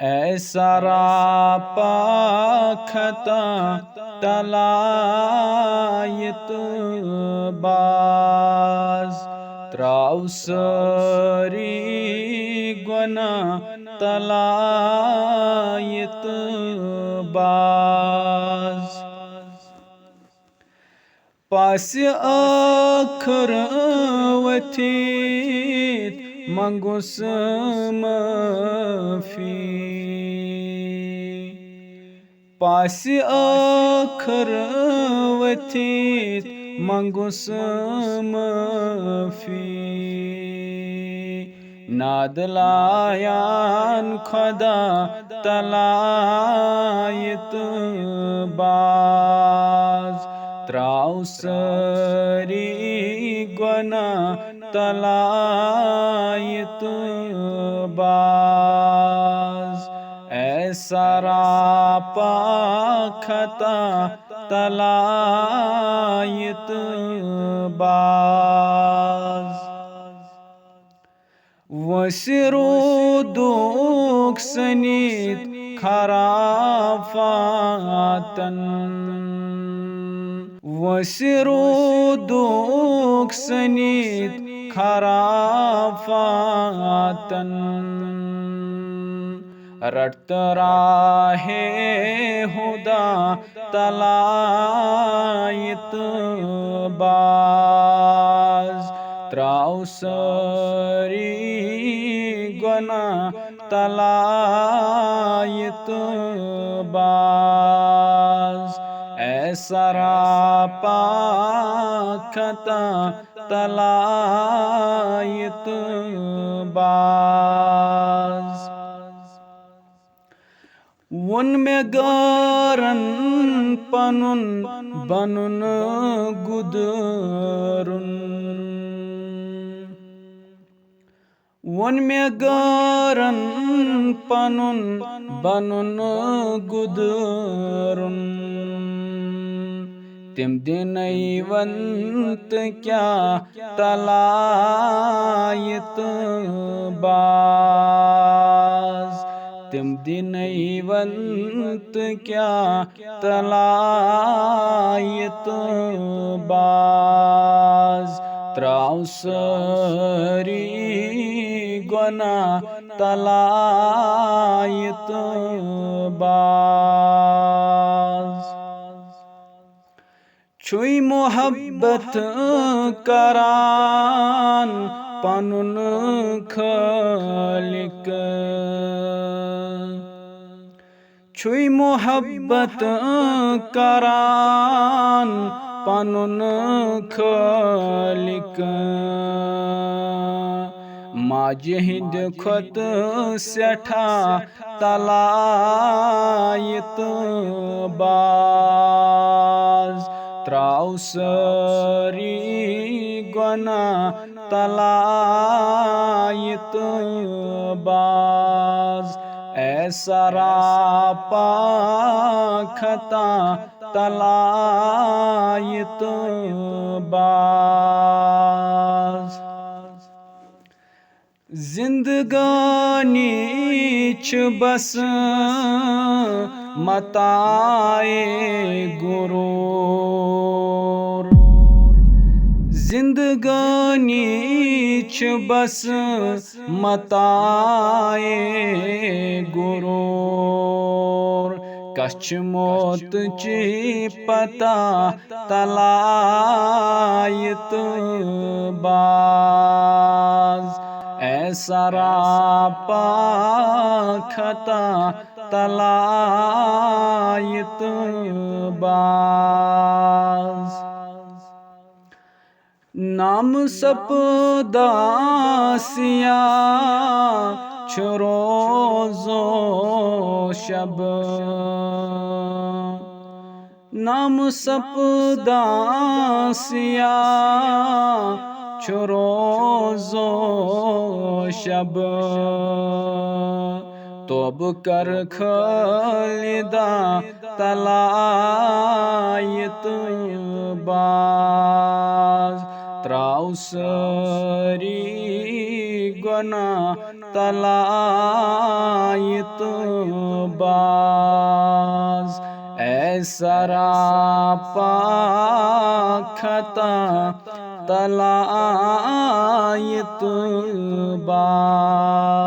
ऐसा रापा खता तलायत बाज त्राउसरी गुना तलायत बाज पास आखर वथित मंगुस माफी पास आखर वथित मंगुस माफी नादलायान खुदा तलायत बाज त्राउसरी गुना तलायत बाज ऐसा रापा खता तलायत बाज वसिरो दुख सनीत खराफातन वसिरो दुख सनीत खराफातन रट राहे हुदा तलायत बाज त्राउसरी गुना तलायत बाज ऐसा रापा खता तलायत बाज वन में गारन पनुन बनुन गुदरुन वन में गारन पनुन बनुन गुदरुन तिम दिनवंत क्या तलायत बाज तिम दिनवंत क्या तलायत बाज त्राउसरी गुना तलायत बाज छुई मोहब्बत करान पनुन खालिक छुई मोहब्बत करान पनुन खालिक माजिद खुद सेठा तलायत बाज त्राउसरी गुना तलायत बाज ऐसा रापा खता तलायत बाज जिंदगानी च बस मताए गुरूर जिंदगानी च बस मताए गुरूर कछ मौत ची पता तलायत बाज ऐसा रापा खता तलायत बाज नाम सपदासिया छरोजो शब नाम सपदासिया छरोजो शब तोब कर खलिदा तलायत बाज त्राउसरी गुना तलायत बाज ऐसरापा खता तलायत बाज।